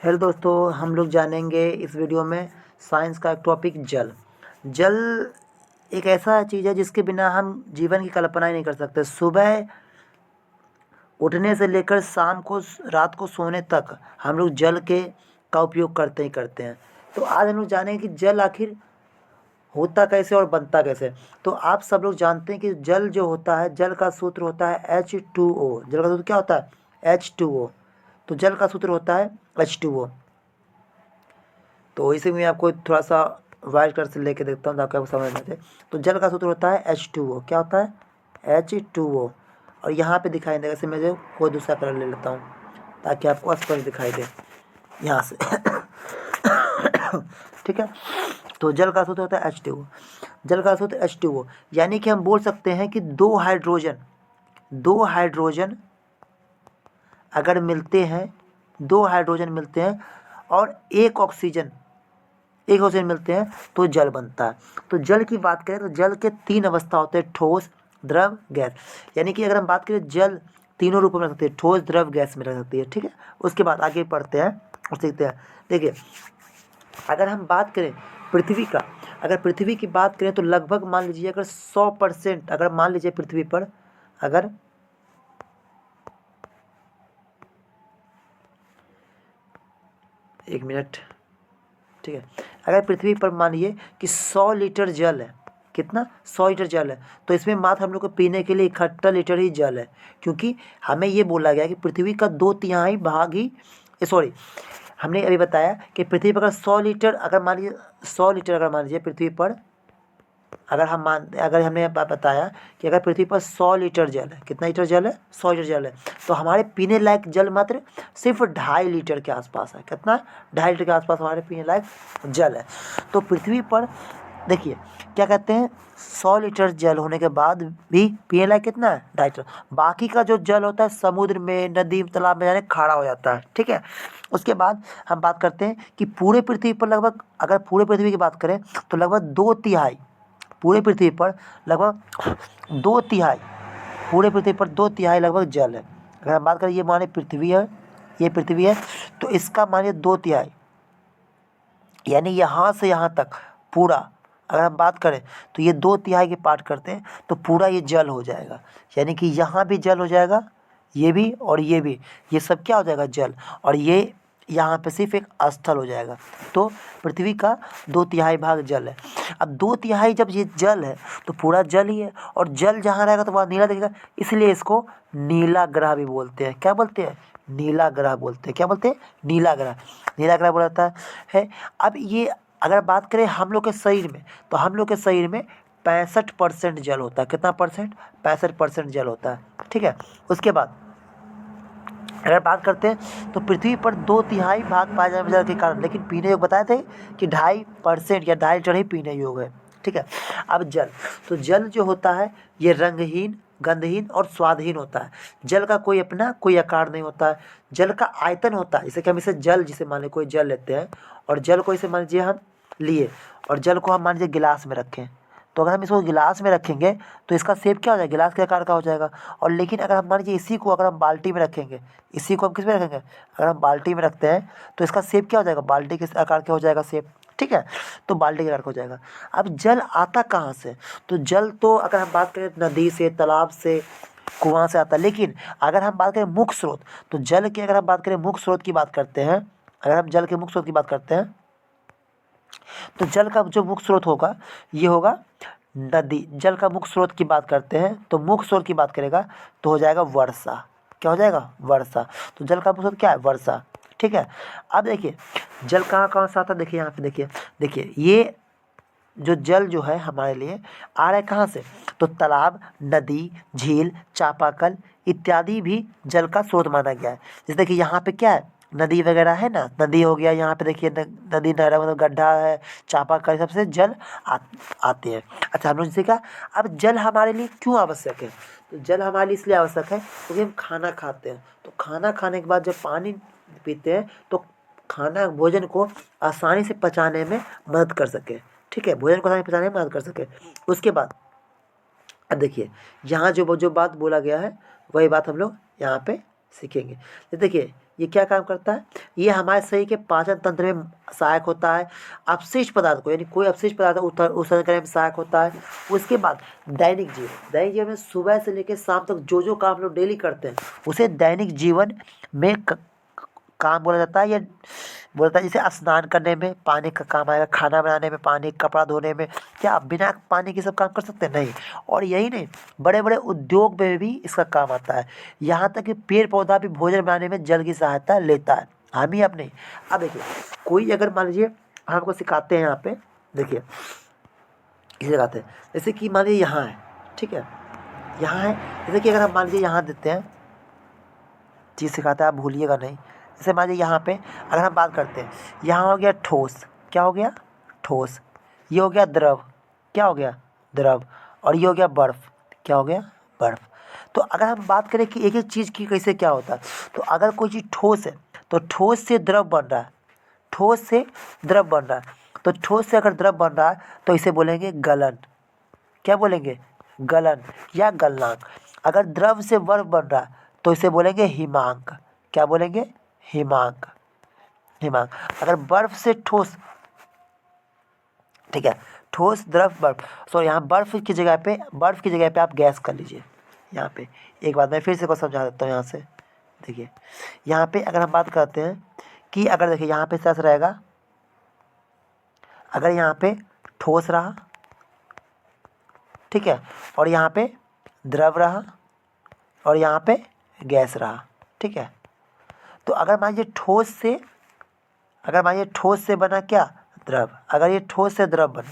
Hello दोस्तों, हम लोग जानेंगे इस वीडियो में साइंस का एक टॉपिक जल। जल एक ऐसा चीज़ है जिसके बिना हम जीवन की कल्पना ही नहीं कर सकते। सुबह उठने से लेकर शाम को रात को सोने तक हम लोग जल के का उपयोग करते ही करते हैं। तो आज हम लोग जानेंगे कि जल आखिर होता कैसे और बनता कैसे। तो आप सब लोग जानते हैं कि जल जो होता है, जल का सूत्र होता है H2O। जल का सूत्र क्या होता है? H2O। तो जल का सूत्र होता है H2O। तो इसे मैं आपको थोड़ा सा वाइट कलर से लेके देखता हूँ ताकि आपको समझ में आए। तो जल का सूत्र होता है H2O। क्या होता है? H2O। और यहाँ पे दिखाई देगा, जैसे मैं जो कोई दूसरा कलर ले लेता हूँ ताकि आपको स्पष्ट दिखाई दे यहाँ से। ठीक है। तो जल का सूत्र होता है H2O। जल का सूत्र H2O, यानी कि हम बोल सकते हैं कि दो हाइड्रोजन अगर मिलते हैं, दो हाइड्रोजन मिलते हैं और एक ऑक्सीजन मिलते हैं तो जल बनता है। तो जल की बात करें तो जल के तीन अवस्था होते हैं: ठोस, द्रव, गैस। यानी कि अगर हम बात करें, जल तीनों रूपों में रख सकते हैं, ठोस, द्रव, गैस में रख सकती है। ठीक है। उसके बाद आगे पढ़ते हैं और सीखते हैं। देखिए, अगर हम बात करें पृथ्वी का, अगर पृथ्वी की बात करें तो लगभग मान लीजिए अगर 100%, अगर मान लीजिए पृथ्वी पर अगर एक मिनट, ठीक है, अगर पृथ्वी पर मानिए कि 100 लीटर जल है, कितना? 100 लीटर जल है, तो इसमें मात्र हम लोग को पीने के लिए 71 लीटर ही जल है। क्योंकि हमें ये बोला गया कि पृथ्वी का 2/3 भाग ही, सॉरी, हमने अभी बताया कि पृथ्वी पर अगर 100 लीटर, अगर मान लीजिए 100 लीटर, अगर मान लीजिए पृथ्वी पर अगर हमने बताया कि अगर पृथ्वी पर 100 लीटर जल है, कितना लीटर जल है? 100 लीटर जल है, तो हमारे पीने लायक जल मात्र सिर्फ 2.5 लीटर के आसपास है। कितना? 2.5 लीटर के आसपास हमारे पीने लायक जल है। तो पृथ्वी पर देखिए क्या कहते हैं, 100 लीटर जल होने के बाद भी पीने लायक कितना है? 2.5 लीटर। बाकी का जो जल होता है समुद्र में, नदी, तालाब में जाने खारा हो जाता है। ठीक है। उसके बाद हम बात करते हैं कि पूरे पृथ्वी पर लगभग, अगर पूरे पृथ्वी की बात करें तो लगभग 2/3, पूरे पृथ्वी पर लगभग 2/3, पूरे पृथ्वी पर 2/3 लगभग जल है। अगर हम बात करें, ये माने पृथ्वी है, ये पृथ्वी है, तो इसका मानिए 2/3, यानी यहाँ से यहाँ तक पूरा अगर हम बात करें तो ये 2/3 के पार्ट करते हैं तो पूरा ये जल हो जाएगा। यानी कि यहाँ भी जल हो जाएगा, ये भी और ये भी, ये सब क्या हो जाएगा? जल। और ये यहाँ पे सिर्फ एक स्थल हो जाएगा। तो पृथ्वी का 2/3 भाग जल है। अब 2/3 जब ये जल है तो पूरा जल ही है, और जल जहाँ रहेगा तो वहाँ नीला दिखेगा, इसलिए इसको नीला ग्रह भी बोलते हैं। क्या बोलते हैं? नीला ग्रह बोलते हैं। क्या बोलते हैं? नीला ग्रह। नीला ग्रह बोला जाता है। अब ये अगर बात करें हम लोग के शरीर में, तो हम लोग के शरीर में 65% जल होता है। कितना परसेंट? 65% जल होता है। ठीक है। उसके बाद अगर बात करते हैं तो पृथ्वी पर 2/3 भाग पाए जाने जल के कारण, लेकिन पीने योग्य बताए थे कि 2.5% या 2.5 लीटर ही पीने योग्य है। ठीक है। अब जल, तो जल जो होता है ये रंगहीन, गंधहीन और स्वादहीन होता है। जल का कोई अपना कोई आकार नहीं होता है। जल का आयतन होता है, जैसे कि हम इसे जल, जिसे मान लीजिए कोई जल लेते हैं और जल को इसे मान लीजिए हम लिए, और जल को हम मान लीजिए गिलास में रखें, तो अगर हम इसको गिलास में रखेंगे तो इसका शेप क्या हो जाएगा? गिलास के आकार का हो जाएगा। और लेकिन अगर हम मान लीजिए इसी को अगर हम बाल्टी में रखेंगे, इसी को हम किस में रखेंगे? अगर हम बाल्टी में रखते हैं तो इसका शेप क्या हो जाएगा? बाल्टी के आकार का हो जाएगा शेप। ठीक है। तो बाल्टी के आकार का हो जाएगा। अब जल आता कहाँ से? तो जल तो अगर हम बात करें नदी से, तालाब से, कुआं से आता है। लेकिन अगर हम बात करें मुख्य स्रोत, तो जल की अगर हम बात करें, मुख्य स्रोत की बात करते हैं, अगर हम जल के मुख्य स्रोत की बात करते हैं तो जल का जो मुख्य स्रोत होगा ये होगा नदी। जल का मुख्य स्रोत की बात करते हैं तो मुख्य स्रोत की बात करेगा तो हो जाएगा वर्षा। क्या हो जाएगा? वर्षा। तो जल का मुख्य स्रोत क्या है? वर्षा। ठीक है। अब देखिए जल कहाँ कहाँ से आता है, देखिए यहाँ पे देखिए, देखिए ये जो जल जो है हमारे लिए आ रहा है कहाँ से? तो तालाब, नदी, झील, चापाकल इत्यादि भी जल का स्रोत माना गया है। जैसे देखिए यहाँ पे क्या है? नदी वगैरह है ना, नदी हो गया, यहाँ पे देखिए नदी, नाला, मतलब गड्ढा है, चापाकल, सबसे जल आते हैं। अच्छा, हम लोग जैसे क्या, अब जल हमारे लिए क्यों आवश्यक है? तो जल हमारे लिए इसलिए आवश्यक है क्योंकि हम खाना खाते हैं, तो खाना खाने के बाद जब पानी पीते हैं तो खाना, भोजन को आसानी से पचाने में मदद कर सके। ठीक है, भोजन को आसानी से पचाने में मदद कर सके। उसके बाद अब देखिए यहाँ जो बात बोला गया है वही बात हम लोग यहाँ पे सीखेंगे। तो देखिए ये क्या काम करता है, ये हमारे शरीर के पाचन तंत्र में सहायक होता है। अपशिष्ट पदार्थ को, यानी कोई अपशिष्ट पदार्थ उत्सर्जन करने में सहायक होता है। उसके बाद दैनिक जीवन में सुबह से लेकर शाम तक जो जो काम लोग डेली करते हैं उसे दैनिक जीवन में काम बोला जाता है। या बोलता है जैसे स्नान करने में पानी का काम आएगा, खाना बनाने में पानी, कपड़ा धोने में। क्या आप बिना पानी के सब काम कर सकते हैं? नहीं। और यही नहीं, बड़े बड़े उद्योग में भी इसका काम आता है। यहाँ तक कि पेड़ पौधा भी भोजन बनाने में जल की सहायता लेता है, हम ही अपने। अब देखिए, कोई अगर मान लीजिए हमको सिखाते हैं, यहाँ पे देखिए इसे सिखाते हैं, जैसे कि मान लीजिए यहाँ है, ठीक है, यहाँ है, जैसे कि अगर हम मान लीजिए यहाँ देते हैं, चीज़ सिखाता है, आप भूलिएगा नहीं। जैसे मान लीजिए यहाँ पे अगर हम बात करते हैं, यहाँ हो गया ठोस, क्या हो गया, ठोस। ये हो गया द्रव, क्या हो गया, द्रव। और ये हो गया बर्फ़, क्या हो गया, बर्फ़। तो अगर हम बात करें कि एक एक चीज़ की कैसे क्या होता है, तो अगर कोई चीज़ ठोस है तो ठोस से द्रव बन रहा है, ठोस से द्रव बन रहा है। तो ठोस से अगर द्रव बन रहा है तो इसे बोलेंगे गलन, क्या बोलेंगे, गलन या गलनांक। अगर द्रव से बर्फ बन रहा है तो इसे बोलेंगे हिमांक, क्या बोलेंगे, हिमांक, हिमांक। अगर बर्फ से ठोस, ठीक है, ठोस द्रव बर्फ, सॉरी यहाँ बर्फ की जगह पे आप गैस कर लीजिए। यहाँ पे एक बात मैं फिर से को समझा देता हूँ। यहाँ से देखिए, यहाँ पे अगर हम बात करते हैं कि अगर देखिए यहाँ पे सच रहेगा, अगर यहाँ पे ठोस रहा, ठीक है, और यहाँ पे द्रव रहा और यहाँ पे गैस रहा, ठीक है। तो अगर मान लीजिए ठोस से बना क्या, द्रव। अगर ये ठोस से द्रव बने,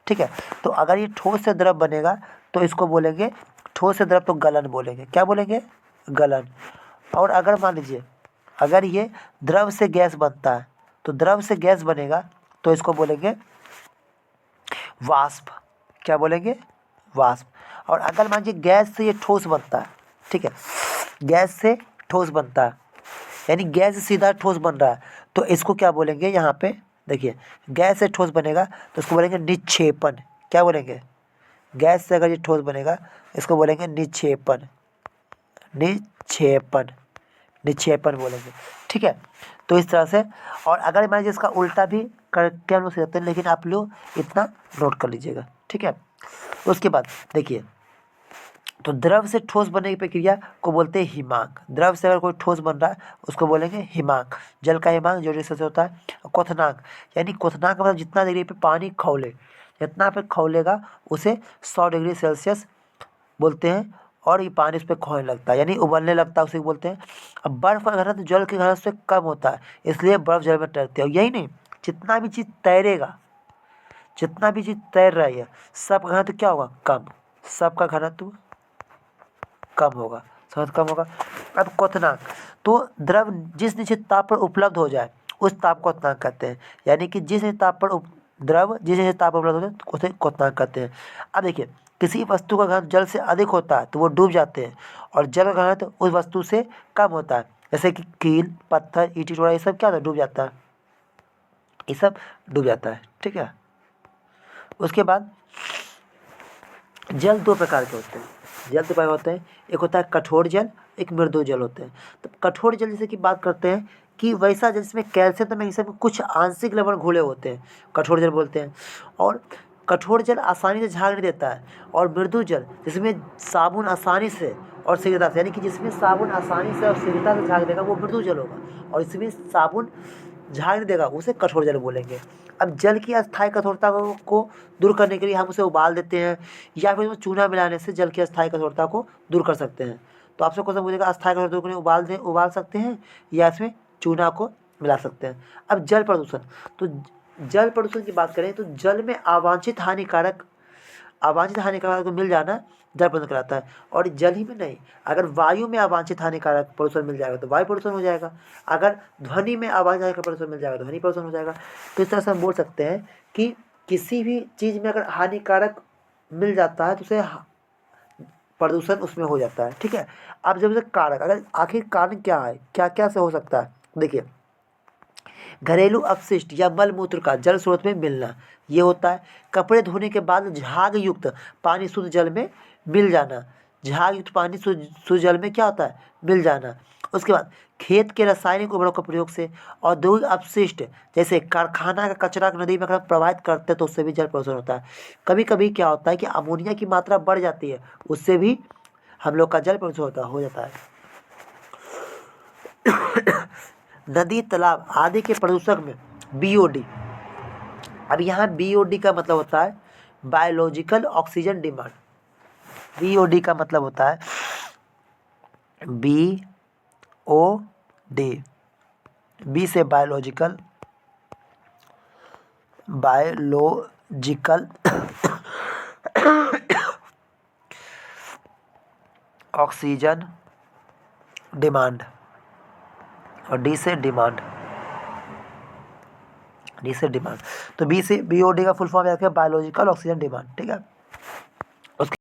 ठीक है, तो अगर ये ठोस से द्रव बनेगा तो इसको बोलेंगे ठोस से द्रव, तो गलन बोलेंगे, क्या बोलेंगे, गलन। और अगर मान लीजिए अगर ये द्रव से गैस बनता है तो द्रव से गैस बनेगा तो इसको बोलेंगे वाष्प, क्या बोलेंगे, वाष्प। और अगर मान लीजिए गैस से ये ठोस बनता है, ठीक है, गैस से ठोस बनता है, यानी गैस से सीधा ठोस बन रहा है, तो इसको क्या बोलेंगे, यहाँ पे देखिए, गैस से ठोस बनेगा तो इसको बोलेंगे निक्षेपण, क्या बोलेंगे, गैस से अगर ये ठोस बनेगा इसको बोलेंगे निक्षेपण, निक्षेपण, निक्षेपण बोलेंगे, ठीक है। तो इस तरह से। और अगर मान लीजिए इसका उल्टा भी करके हम लोग सकते हैं, लेकिन आप लोग इतना नोट कर लीजिएगा, ठीक है। उसके बाद देखिए, तो द्रव से ठोस बनने की प्रक्रिया को बोलते हैं हिमांक। द्रव से अगर कोई ठोस बन रहा है उसको बोलेंगे हिमांक। जल का हिमांक 0 डिग्री से होता है। क्वथनांक, यानी क्वथनांक मतलब जितना डिग्री पे पानी खौले, जितना पे खौलेगा उसे 100 डिग्री सेल्सियस बोलते हैं। और ये पानी उस पर खोने लगता है, यानी उबलने लगता है, उसे बोलते हैं। अब बर्फ़ का घनत्व जल के घनत्व से कम होता है, इसलिए बर्फ़ जल में तैरती है। यही नहीं, जितना भी चीज़ तैरेगा, जितना भी चीज़ तैर रही है, सब घनत्व क्या होगा, कम, सबका घनत्व कम होगा, समझ कम होगा। अब क्वथनांक, तो द्रव जिस निश्चित ताप पर उपलब्ध हो जाए उस ताप को क्वथनांक कहते हैं। यानी कि जिस निश्चित ताप पर द्रव जिस निश्चित ताप पर उपलब्ध हो जाए उसे क्वथनांक कहते हैं। अब देखिए, किसी वस्तु का घनत्व जल से अधिक होता है तो वो डूब जाते हैं, और जल का घनत्व उस वस्तु से कम होता है, जैसे कि कील, पत्थर, ईंट टुकड़ा, ये सब क्या होता है, डूब जाता है, ये सब डूब जाता है, ठीक है। उसके बाद जल 2 प्रकार के होते हैं, जल 2 प्रकार होते हैं, एक होता है कठोर जल, एक मृदु जल होते हैं। तो कठोर जल जैसे कि बात करते हैं कि वैसा जल जिसमें कैल्शियम तो मैग्नीशियम में कुछ आंशिक लवण घुले होते हैं, कठोर जल बोलते हैं। और कठोर जल आसानी से झाग नहीं देता है। और मृदु जल जिसमें साबुन आसानी से और शीघ्रता से, यानी कि जिसमें साबुन आसानी से और शीघ्रता से झाग देगा वो मृदु जल होगा, और इसमें साबुन झाग नहीं देगा उसे कठोर जल बोलेंगे। अब जल की अस्थायी कठोरता को दूर करने के लिए हम उसे उबाल देते हैं, या फिर उसमें चूना मिलाने से जल की अस्थायी कठोरता को दूर कर सकते हैं। तो आपसे क्वेश्चन पूछेगा, अस्थायी कठोरता को उबाल सकते हैं या इसमें चूना को मिला सकते हैं। अब जल प्रदूषण, तो जल प्रदूषण की बात करें तो जल में अवांछित हानिकारक को मिल जाना जल प्रदूषण कहलाता है। और जल ही में नहीं, अगर वायु में अवांछित हानिकारक प्रदूषण मिल जाएगा तो वायु प्रदूषण हो जाएगा। अगर ध्वनि में अवांछित हानिकारक प्रदूषण मिल जाएगा तो ध्वनि प्रदूषण हो जाएगा। तो इस तरह से हम बोल सकते हैं कि किसी भी चीज़ में अगर हानिकारक मिल जाता है तो उसे प्रदूषण उसमें हो जाता है, ठीक है। अब जब से कारक, अगर आखिर कारण क्या है, क्या क्या से हो सकता है, देखिए, घरेलू अपशिष्ट या मल मूत्र का जल स्रोत में मिलना, ये होता है। कपड़े धोने के बाद झाग युक्त पानी शुद्ध जल में मिल जाना, झाग युक्त पानी शुद्ध जल में क्या होता है, मिल जाना। उसके बाद खेत के रासायनिक उर्वरकों के प्रयोग से औद्योगिक अपशिष्ट जैसे कारखाना का कचरा नदी में अगर हम प्रवाहित करते हैं तो उससे भी जल प्रदूषण होता है। कभी कभी क्या होता है कि अमोनिया की मात्रा बढ़ जाती है, उससे भी हम लोग का जल प्रदूषण हो जाता है। नदी तालाब आदि के प्रदूषक में बीओडी, अब यहाँ बीओडी का मतलब होता है बायोलॉजिकल ऑक्सीजन डिमांड। बीओडी का मतलब होता है बी ओ डी, बी से बायोलॉजिकल, बायोलॉजिकल ऑक्सीजन डिमांड, और डी से डिमांड, डी से डिमांड। तो बी से बीओडी का फुल फॉर्म याद रखें, बायोलॉजिकल ऑक्सीजन डिमांड, ठीक है।